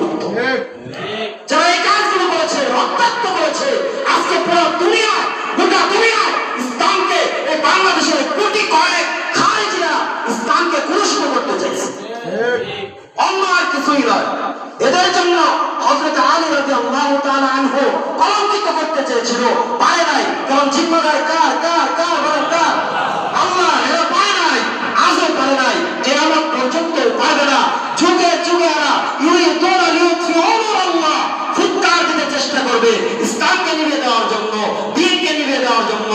অন্তর্ভুক্ত। যারা এই কাজগুলো করেছে, রক্তাক্ত করেছে, আজকে পুরো দুনিয়া, গোটা দুনিয়া ইসলামকে, এই বাংলাদেশের কোটি কয়েক খারিজিরা ইসলামকে কুরুষিত করতে চাইছে, অন্য আর কিছুই নয়। এদের জন্য হযরত আলী রাদিয়াল্লাহু তাআলা আনহু কলঙ্কিত করতে চেয়েছিল, পারে নাই। কারণ জিম্মাদার কার? বলেন কার? আল্লাহ। এরা পারে নাই, আজও পারে নাই, কিয়ামত পর্যন্ত পারবে না। যুগে যুগে এরা ইউরিদুনা লিইউতফিউ নূরাল্লাহ, ফুৎকার দিতে চেষ্টা করবে ইসলামকে নিভিয়ে দেওয়ার জন্য, দ্বীনকে নিভিয়ে দেওয়ার জন্য।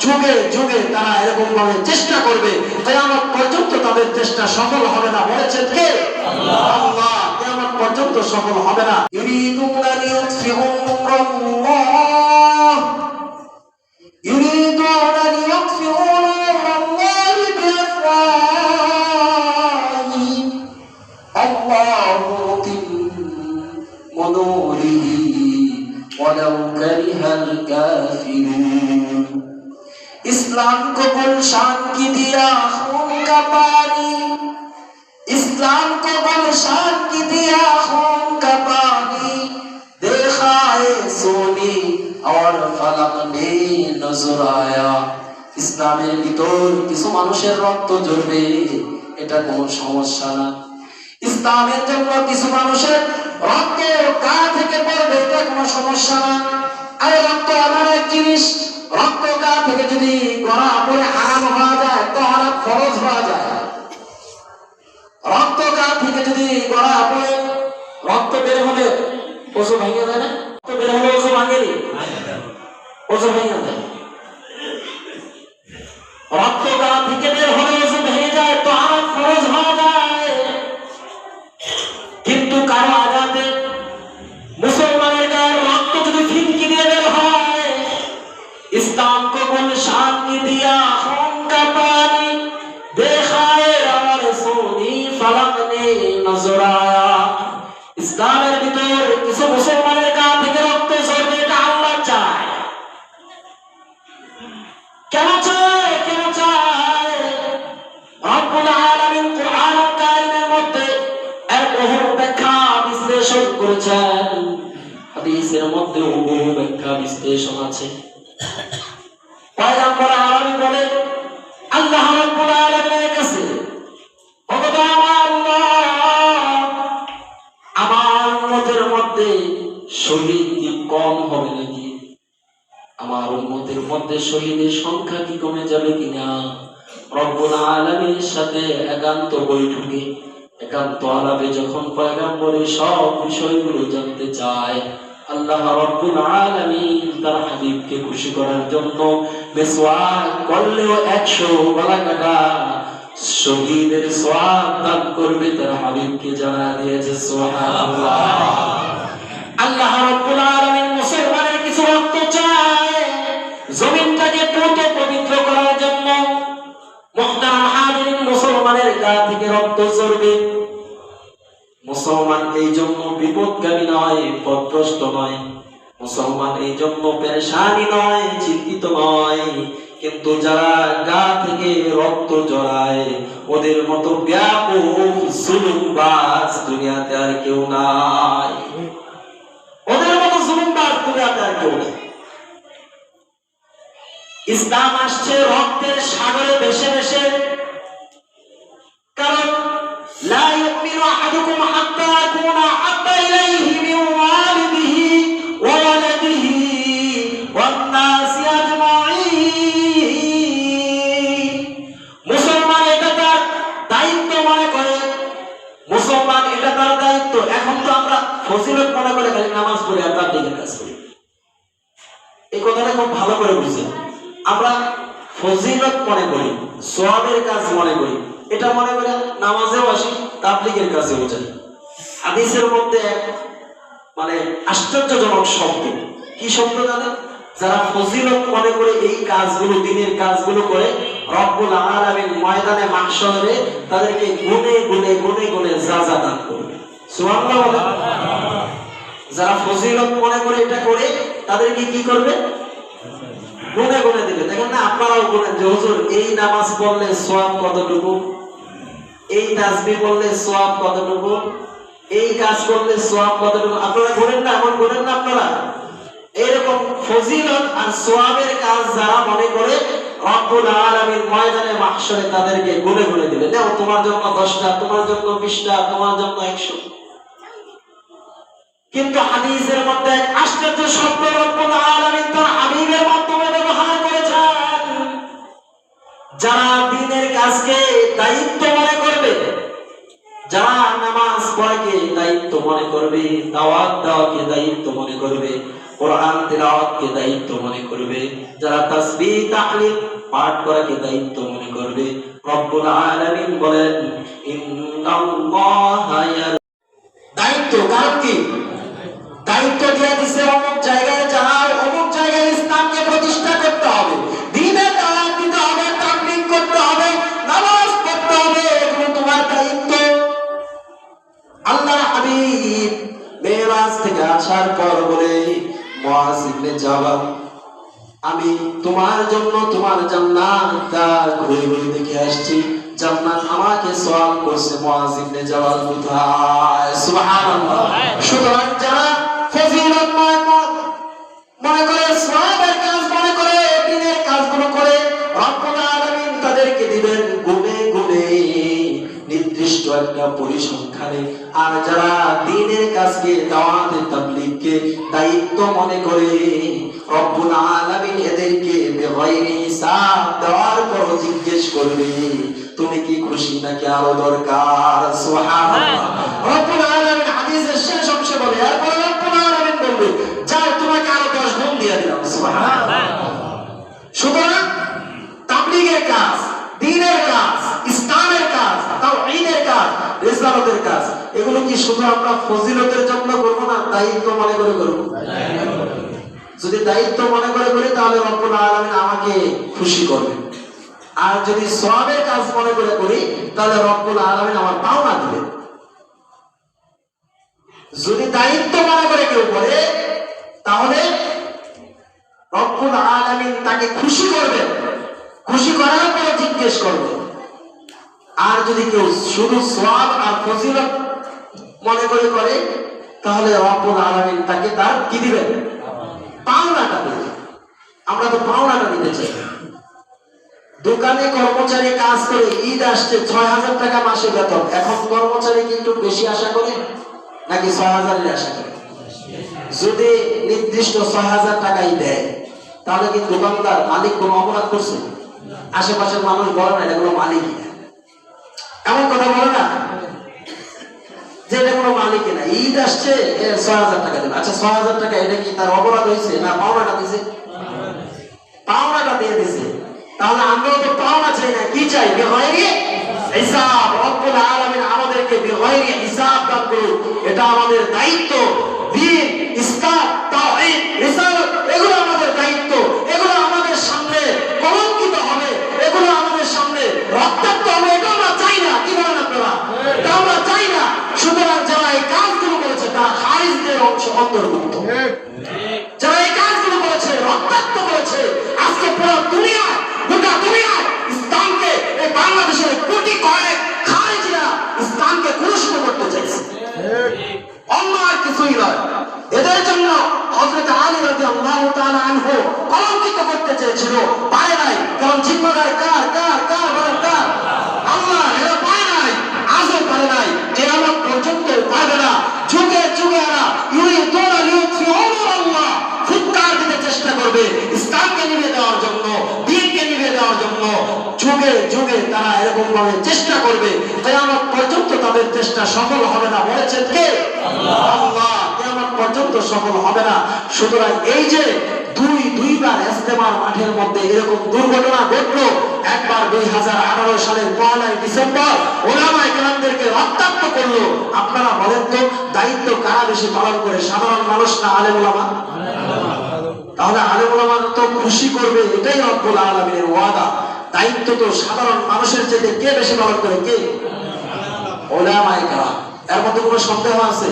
যুগে যুগে তারা এরকম ভাবে চেষ্টা করবে, কিয়ামত পর্যন্ত তাদের চেষ্টা সফল হবে না। বলেছেন কে? আল্লাহ। কিয়ামত পর্যন্ত সফল হবে না। ইউরিদুনা লিইউতফিউ নূরাল্লাহ, ইউরিদুনা লিইউতফিউ নূরাল্লাহ বিআফওয়াহিহিম, আল্লাহু মুতিম্মু নূরিহি ওয়ালাউ কারিহাল কাফিরুন। इस्लाम को गुलशान की दिया खून का पानी, इस्लाम को गुलशान की दिया खून का पानी, देखा है सोनी और फलक ने नजर आया। ইসলামের ভিতর কিছু মানুষের রক্ত ঝরবে, এটা কোনো সমস্যা না। ইসলামের জন্য কিছু মানুষের রক্ত গা থেকে পড়বে, এটা কোনো সমস্যা না। আরে রক্ত এমন এক জিনিস, রক্ত গা থেকে যদি গড়া পড়ে হারাম হওয়া যায়, তাহলে ফরজ হওয়া যায়। রক্ত গা থেকে যদি গড়া পড়ে রক্ত বের হলে ওযু ভেঙে যায় না? রক্ত বের হলে ওযু ভাঙেনি? ওযু ভেঙে যায়। রক্ত গা থেকে বের হলে ওযু ভেঙে যায়, তো আর ফরজ হওয়া যায়। কিন্তু কারো আঘাতে মুসলমানের গায়ের রক্ত যদি ফিনকি দিয়ে বের হয়, इस्लाम को गुलशान की दिया खून का पानी, देखा है और सोनी फलक ने नजर आया। ইসলামের ভিতর কিছু মুসলমানের গা থেকে রক্ত ঝরবে, এটা আল্লাহ চায়। কেন চায়? রব্বুল আলামিন কুরআন কারীমের মধ্যে এর বহু ব্যাখ্যা বিশ্লেষণ করেছেন, হাদিসের মধ্যে বহু ব্যাখ্যা বিশ্লেষণ আছে। পয়গম্বর আরবি বলে আল্লাহ রাব্বুল আলামিনের কাছে, ভগবান আল্লাহ, আমার উম্মতের মধ্যে শহীদ কি কম হবে নাকি? আমার উম্মতের মধ্যে শহীদের সংখ্যা কি কমে যাবে কিনা? রব্বুল আলামিনের সাথে একান্ত বৈঠকে, একান্ত আলাপে যখন পয়গম্বরের সব বিষয়গুলো জানতে চায়, আল্লাহ রাব্বুল আলামিন তার হাবিবকে খুশি করার জন্য মিসওয়াক করলেও 100 গলা কাটা শহীদের সওয়াব দান করবে, তার হাবিবকে জানা দিয়েছে। সুবহানাল্লাহ। আল্লাহ রাব্বুল আলামিন মুসলমানের কিছু রক্ত চায় জমিনটাকে পবিত্র করার জন্য। মুহতারাম হাজিরিন, মুসলমানের গা থেকে রক্ত ঝরবে। মুসলমান এই জন্য বিপদগামী নয়, পথভ্রষ্ট নয়। মুসলমান এই জন্য পেরেশানি নয়, চিন্তিত নয়। কিন্তু যারা গা থেকে রক্ত ঝরায়, ওদের মতো ব্যাপক জুলুমবাজ দুনিয়াতে আর কেউ নাই। ওদের মতো জুলুমবাজ দুনিয়াতে আর কেউ নাই। ইসলাম আসছে রক্তের সাগরে ভেসে ভেসে। কারণ লা ইউমিনু আহাদুকুম হাত্তা ইয়াকুনা হাব্বা ইলাইহি মিন ওয়ালিদিহি ওয়া ওয়ালাদিহি ওয়ান নাসি আজমাইন। মুসলমান এটা তার দায়িত্ব মনে করে, মুসলমান এটা তার দায়িত্ব। এখন তো আমরা ফজিলত মনে করে খালি নামাজ পড়ি আর তাবলীগের কাজ করি। এই কথাটা খুব ভালো করে বুঝেন। আমরা ফজিলত মনে করি, সওয়াবের কাজ মনে করি, এটা মনে করে নামাজেও আসি, তাবলীগের কাজেও যাই। হাদিসের মধ্যে মানে আশ্চর্যজনক শব্দ। কি শব্দ জানেন? যারা ফজিলত মনে করে এই কাজগুলো, দ্বীনের কাজগুলো করে, রব্বুল আলামিন ময়দানে মাহশরে তাদেরকে গুনে গুনে গুনে গুনে যাজা দান করবে। সুবহানাল্লাহ বলেন। যারা ফজিলত মনে করে এটা করে, তাদেরকে কি করবে? গুনে গুনে দিবে। দেখেন না, আপনারাও গুনেন যে হুজুর এই নামাজ পড়লে সওয়াব কতটুকু, এই তাসবিহ পড়লে সওয়াব কতটুকু, এই কাজ করলে সওয়াব কতটুকু আপনারা করেন না, এমন করেন না আপনারা? এরকম ফজিলত আর সওয়াবের কাজ যারা মনে করে রব্বুল আলামিন ময়দানে মাহশরে তাদেরকে গুনে গুনে দিবেন, নাও তোমার জন্য 10টা, তোমার জন্য 20টা, তোমার জন্য 100। কিন্তু হাদিসের মধ্যে আশ্চর্য শব্দ রব্বুল আলামিন তার হাবিবের মাধ্যমে ব্যবহার করেছেন। যারা দ্বীনের কাজকে দায়িত্ব মনে করবে, যারা নামাজ পড়াকে দায়িত্ব মনে করবে, দাওয়াত দেওয়াকে দায়িত্ব মনে করবে, কোরআন তিলাওয়াতকে দায়িত্ব মনে করবে, যারা তাসবিহ তাহলিল পাঠ করাকে দায়িত্ব মনে করবে, রব্বুল আলামিন বলেন ইন্নাল্লাহা দায়িত্ব কার কি? দায়িত্ব দিয়ে দিছে অমুক জায়গায় যাও, অমুক জায়গায় ইসলামকে প্রতিষ্ঠা করতে হবে, দ্বীনের দাওয়াত দিতে হবে, তাবলীগ করতে হবে, নামাজ পড়তে হবে, এগুলো তোমার দায়িত্ব। আল্লাহর হাবিব মেরাজ থেকে আসার পর বলে মুআজ ইবনে জাবাল, আমি তোমার জন্য তোমার জান্নাতটা ঘুরে ঘুরে দেখে আসছি, জান্নাত আমাকে সওয়াল করছে মুআজ ইবনে জাবাল কোথায়? সুবহানাল্লাহ। সুতরাং যারা ফজিলত মনে করে, সওয়াবের কাজ মনে করে, দ্বীনের কাজগুলো করে, রব্বুল আলামিন তাদেরকে দিবেন গুণে গুণে নির্দিষ্ট একটা পরিসংখ্যানে। আর যারা দ্বীনের কাজকে, দাওয়াতে তাবলীগকে দায়িত্ব মনে করে, রব্বুল আলামিন এদেরকে বেগাইরি হিসাব দেওয়ার পর জিজ্ঞেস করবে তুমি কি খুশি নাকি আরো দরকার? সুবহানাল্লাহ। রব্বুল আলামিন হাদিসের শেষ অংশে বলে, এরপর রব্বুল আলামিন বলবে যাও তোমাকে আরো 10 গুণ দিয়ে দিলাম। সুবহানাল্লাহ। সুতরাং তাবলীগের কাজ, দ্বীনের কাজ, ইসলামের কাজ, তাওহীদের কাজ, রিসালাতের কাজ, এগুলো কি শুধু আমরা ফজিলতের জন্য করব না, দায়িত্ব মনে করে করব? যদি দায়িত্ব মনে করে করি তাহলে রব্বুল আলামিন আমাকে খুশি করবে। আর যদি সওয়াবের কাজ মনে করে করি তাহলে রব্বুল আলামিন আমার পাওনা দিবেন। যদি দায়িত্ব মনে করে কেউ করে তাহলে রব্বুল আলামিন তাকে খুশি করবেন, খুশি করার পর জিজ্ঞেস করবেন। আর যদি কেউ শুধু সওয়াব আর ফজিলত মনে করে করে তাহলে রব্বুল আলামিন তাকে তার কি দিবেন? পাওনাটা দিবেন। আমরা তো পাওনাটা দিতে চাই। দোকানে কর্মচারী কাজ করে, ঈদ আসছে, 6000 টাকা মাসে বেতন, এখন কর্মচারী কি একটু বেশি আশা করে নাকি 6000 আশা করে? যদি নির্দিষ্ট 6000 টাকাই দেয় তাহলে কি দোকানদার মালিক কোনো অপরাধ করছে? আশেপাশের মানুষ বলে না এটা কোনো মালিক, এমন কথা বলে না যে এটা কোনো মালিক না, ঈদ আসছে 6000 টাকা দেবে। আচ্ছা 6000 টাকা এটা কি তার অপরাধ হয়েছে না পাওনাটা দিছে? পাওনাটা দিয়ে দিছে। তাহলে আমরাও তো পাওনা চাই না, কি চাই? বিগাইরি হিসাব। রব্বুল আলামিন আমাদেরকে বিগাইরি হিসাব দান করুন, এটা আমাদের দায়িত্ব। দ্বীন, ইসলাম, তাওহীদ, রিসালাত এগুলো আমাদের দায়িত্ব। এগুলো আমাদের সামনে কলঙ্কিত হবে, এগুলো আমাদের সামনে রক্তাক্ত হবে, এটা আমরা চাই না। কি বলেন আপনারা? এটা আমরা চাই না। সুতরাং যারা এই কাজগুলো করেছে তারা খারিজদের অন্তর্ভুক্ত। যারা এই কাজগুলো করেছে, রক্তাক্ত করেছে, আজকে পুরো দুনিয়া, গোটা দুনিয়া ইসলামকে, এই বাংলাদেশের কোটি কয়েক খারিজিরা ইসলামকে কুরুষিত করতে চাইছে, অন্য আর কিছুই নয়। এদের জন্য হযরত আলী রাদিয়াল্লাহু তাআলা আনহু কলঙ্কিত করতে চেয়েছিল, পারে নাই। কারণ জিম্মাদার কার? কার? কার? বলেন কার? আল্লাহ। এরা পায় নাই, আজও পারে নাই, কিয়ামত পর্যন্ত পারবে না। যুগে যুগে এরা ইউরিদুনা লিইউতফিউ নূরাল্লাহ, ফুৎকার দিতে চেষ্টা করবে ইসলামকে নিভে দেওয়ার জন্য, দ্বীনকে নিভে দেওয়ার জন্য। যুগে যুগে তারা এরকম ভাবে চেষ্টা করবে, কিয়ামত পর্যন্ত তাদের চেষ্টা সফল হবে না। বলেছেন কে? আল্লাহ। কিয়ামত পর্যন্ত সফল হবে না। সুতরাং এই যে দুইবার ইজতেমার মাঠের মধ্যে এরকম দুর্ঘটনা ঘটলো, একবার 2018 সালের 1 ডিসেম্বর উলামায়ে কেরামদেরকে রক্তাক্ত করলো। আপনারা বলেন তো দায়িত্ব কারা বেশি পালন করে, সাধারণ মানুষ না আলেম ওলামা? তাহলে আলেম ওলামা তো খুশি করবে, এটাই রব্বুল আলামিনের ওয়াদা। দায়িত্ব তো সাধারণ মানুষের চেয়ে কে বেশি পালন করে? কে? উলামায়ে কেরাম। এর মধ্যে কোনো সন্দেহ আছে?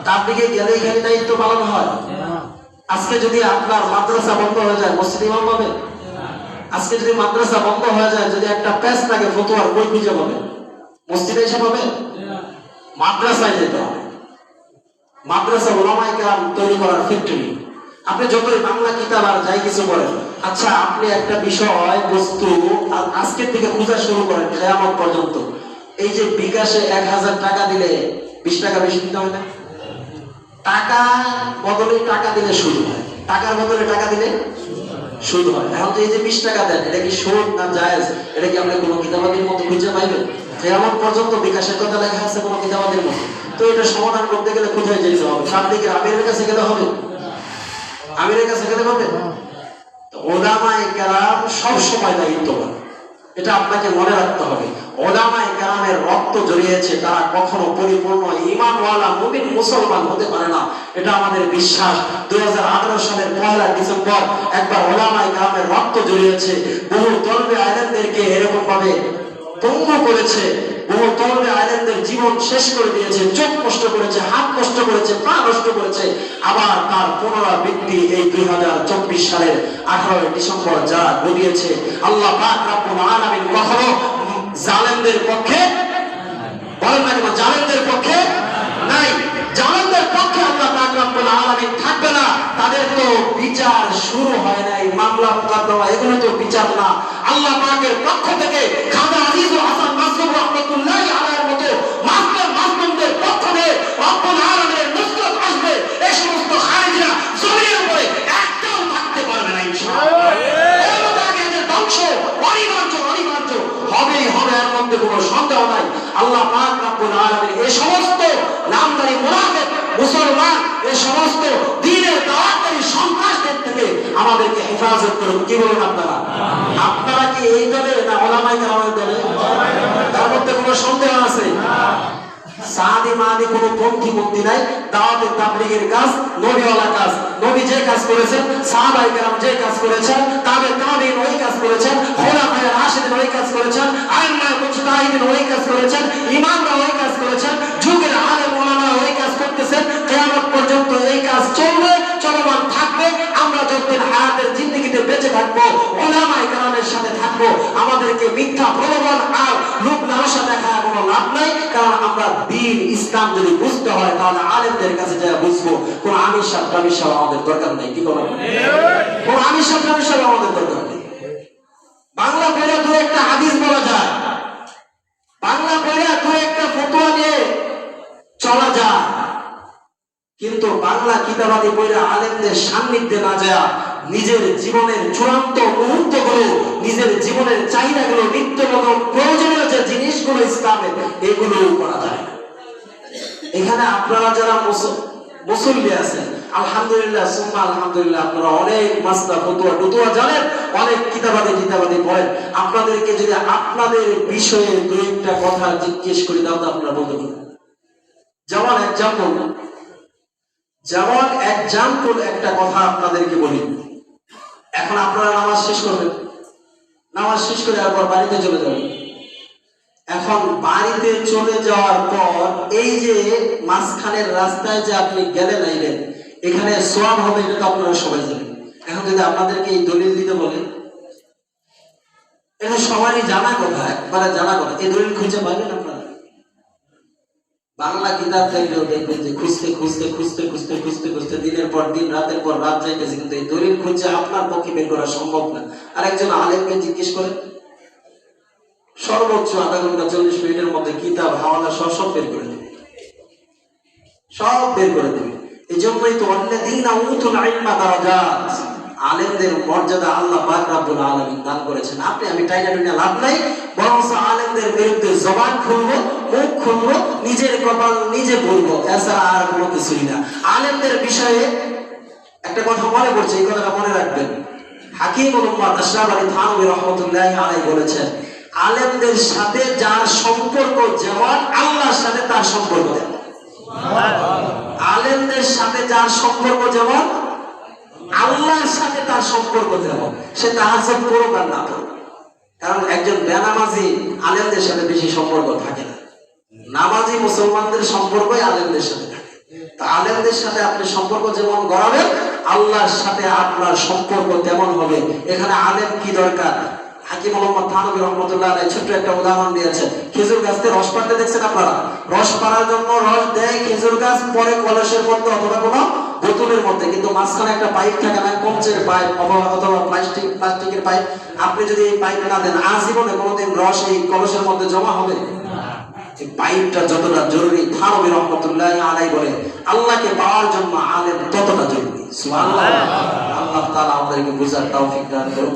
তাবলীগে গেলে এখানে দায়িত্ব পালন হয়। আজকে যদি আপনার মাদ্রাসা বন্ধ হয়ে যায়, মসজিদ ইমাম পাবে? আজকে যদি মাদ্রাসা বন্ধ হয়ে যায়, যদি একটা প্যাচ লাগে ফতোয়ার, বই খুঁজে পাবে? মসজিদে এসে পাবে? মাদ্রাসায় যেতে হবে। মাদ্রাসা ওলামায়ে কেরাম তৈরি করার ফ্যাক্টরি। আপনি যতই বাংলা কিতাব আর যাই কিছু বলেন, আচ্ছা আপনি একটা বিষয় বস্তু আজকের থেকে খোঁজা শুরু করেন কিয়ামত পর্যন্ত, এই যে বিকাশে 1000 টাকা দিলে 20 টাকা বেশি দিতে হয় না? টাকা বদলে টাকা দিলে সুদ হয়, টাকার বদলে টাকা দিলে সুদ হয়। এখন তো এই যে 20 টাকা দেন, এটা কি সুদ না জায়েজ? এটা কি আপনি কোনো কিতাবাদির মধ্যে খুঁজে পাইবেন? কিয়ামত পর্যন্ত বিকাশের কথা লেখা আছে কোনো কিতাবাদির মধ্যে? তো এটা সমাধান করতে গেলে কোথায় যেতে হবে? সামদিকে আমিরের কাছে গেলে হবে? আমিরের কাছে গেলে হবে? ওলামায়ে কেরাম সব সময় দায়িত্ববান, এটা আপনাকে মনে রাখতে হবে। ওলামায়ে কেরামের রক্ত জড়িয়েছে, তারা কখনো পরিপূর্ণ ঈমানওয়ালা মুমিন মুসলমান হতে পারে না, এটা আমাদের বিশ্বাস। 2018 সালের 1 ডিসেম্বর একবার ওলামায়ে কেরামের রক্ত জড়িয়েছে, বহু তলবে আলেমদেরকে এরকম ভাবে পঙ্গু করেছে, বহু তলবে আলেমদের জীবন শেষ করে দিয়েছে, চোখ নষ্ট করেছে, হাত নষ্ট করেছে, পা নষ্ট করেছে। আবার তার পুনরাবৃত্তি এই 2024 সালের 18 ডিসেম্বর যারা ঘটিয়েছে, আল্লাহ পাক রব্বুল আলামিন কখনো জালেমদের পক্ষে বলেন না, কেন জালেমদের পক্ষে নাই? জালেমদের পক্ষে আল্লাহ পাক রব্বুল আলামিন থাকবে না। তাদের তো বিচার শুরু হয় নাই, মামলা মোকদ্দমা এগুলো তো বিচার না। আল্লাহ পাকের পক্ষ থেকে খাজা আজিজুল হাসান মাসুদ রাহমাতুল্লাহি আলাইহির মতো মাসুমদের পক্ষ থেকে রব্বুল আলামিনের নুসরত আসবে। এই সমস্ত খারিজিরা জমিনের উপরে একটাও থাকতে পারবে না ইনশাআল্লাহ। এদের ধ্বংস অনিবার্য হবেই হবে, এর মধ্যে কোনো সন্দেহ নাই। আল্লাহ পাক রব্বুল আলামিন এই সমস্ত নামধারী মুনাফিক মুসলমান, এই সমস্ত দ্বীনের দাওয়াতকারী সন্ত্রাসদের থেকে আমাদেরকে হেফাজত করুন। কি বলুন আপনারা? আপনারা কি এই দলে না ওলামায়ে কেরামের দলে? তার মধ্যে কোনো সন্দেহ আছে? সাদি মাদি কোনো পন্থী মন্থী নাই। দাওয়াতের তাবলীগের কাজ নবীওয়ালা কাজ। নবী যে কাজ করেছেন, সাহাবায়ে কেরাম যে কাজ করেছেন, তাবেঈন ওই কাজ করেছেন, খুলাফায়ে রাশিদিন ওই কাজ করেছেন, আইম্মায়ে মুজতাহিদিন ওই কাজ করেছেন, ইমামরা ওই কাজ করেছেন, যুগের আলেম ওলামা ওই কাজ করতেছেন। কিয়ামত পর্যন্ত এই কাজ চলবে, চলমান থাকবে। আমরা যতদিন হায়াতের জিন্দেগিতে বেঁচে থাকবো, ওলামায়ে কেরামের সাথে থাকবো। আমাদেরকে মিথ্যা প্রলোভন আর লোক লালসা দেখায় কোনো লাভ নাই, কারণ আমরা দ্বীন ইসলাম যদি বুঝতে হয় তাহলে আলেমদের কাছে যা বুঝবো। কোন আমির সাহেব আমাদের দরকার নেই। কি বলেন? কোন আমির সাহেব আমাদের দরকার নেই। বাংলা পড়ে দু একটা হাদিস বলা যায়, বাংলা পড়ে দু একটা ফতোয়া নিয়ে চলা যায়, কিন্তু বাংলা কিতাবাদি পড়ে আলেমদের সান্নিধ্যে না যায় নিজের জীবনের চূড়ান্ত মুহূর্তগুলো, নিজের জীবনের চাহিদাগুলো, নিত্যগত প্রয়োজনীয় যে জিনিসগুলো ইসলামের, এগুলো করা যায়। এখানে আপনারা যারা মুসল্লি আছেন, আলহামদুলিল্লাহ সুম্মা আলহামদুলিল্লাহ, আপনারা অনেক মাসলা ফতোয়া জানেন, অনেক কিতাবাদি পড়েন। আপনাদেরকে যদি আপনাদের বিষয়ে দু একটা কথা জিজ্ঞেস করি, দাও তো আপনারা বলতে পারেন। যেমন এক্সাম্পল একটা কথা আপনাদেরকে বলি। এখন আপনারা নামাজ শেষ করবেন, নামাজ শেষ করে তারপর বাড়িতে চলে যাবেন। এখন বাড়িতে চলে যাওয়ার পর এই যে মাঝখানের রাস্তায় যে আপনি গেলেন আইলেন, এখানে সওয়াব হবে, এটা তো আপনারা সবাই জানেন। এখন যদি আপনাদেরকে এই দলিল দিতে বলে, এটা সবারই জানা কথা, একবারে জানা কথা। এই দলিল খুঁজে পাবেন আপনারা? বাংলা কিতাব চাইলেও দেখবেন যে খুঁজতে দিনের পর দিন, রাতের পর রাত যাইতেছে, কিন্তু এই দলিল খুঁজে আপনার পক্ষে বের করা সম্ভব না। আর একজন আলেমকে জিজ্ঞেস করে, সর্বোচ্চ আধা ঘন্টা 40 মিনিটের মধ্যে কিতাব হাওয়ালা সব বের করে দেবে, সব বের করে দেবে। এই জন্যই তো আল্লাযীনা উতুল ইলমা দারাজাত, আলেমদের মর্যাদা আল্লাহ পাক রব্বুল আলামিন দান করেছেন। আপনি আমি টাইনা লাভ নাই, বরং আলেমদের বিরুদ্ধে জবান খুলবো, মুখ খুলবো, নিজের কপাল নিজে বলবো, এছাড়া আর কোনো কিছুই না। আলেমদের বিষয়ে একটা কথা মনে পড়ছে, এই কথাটা মনে রাখবেন। হাকিমুল উম্মাহ আশরাফ আলী থানভী রাহমাতুল্লাহি আলাইহি বলেছেন, আলেমদের সাথে যার সম্পর্ক যেমন, আল্লাহর সাথে তার সম্পর্ক যেমন। আলেমদের সাথে যার সম্পর্ক যেমন, আল্লাহর সাথে তার সম্পর্ক যেমন। সে তাহাজ্জুদ করুক আর না করুক, কারণ একজন বেনামাজি আলেমদের সাথে বেশি সম্পর্ক থাকে না। নামাজি মুসলমানদের সম্পর্কই আলেমদের সাথে থাকে। তা আলেমদের সাথে আপনি সম্পর্ক যেমন গড়াবেন, আল্লাহর সাথে আপনার সম্পর্ক তেমন হবে। এখানে আলেম কি দরকার? হাকিম মোহাম্মদ থানভী রহমতুল্লাহ আলাইহি ছোট্ট একটা উদাহরণ দিয়েছেন। খেজুর গাছ থেকে রস পাড়তে দেখছেন আপনারা? রস পাড়ার জন্য রস দেয় খেজুর গাছ, পরে কলসের মধ্যে অথবা কোনো বোতলের মধ্যে, কিন্তু মাঝখানে একটা পাইপ থাকে না, কঞ্চের পাইপ অথবা প্লাস্টিকের পাইপ। আপনি যদি এই পাইপ না দেন, আজীবনে কোনোদিন রস এই কলসের মধ্যে জমা হবে? এই পাইপটা যতটা জরুরি, থানভী রহমতুল্লাহ আলাইহি বলে আল্লাহকে পাওয়ার জন্য আলেম ততটা জরুরি। সুবহানাল্লাহ। আল্লাহ তাআলা আমাদেরকে বুঝার তৌফিক দান করুন।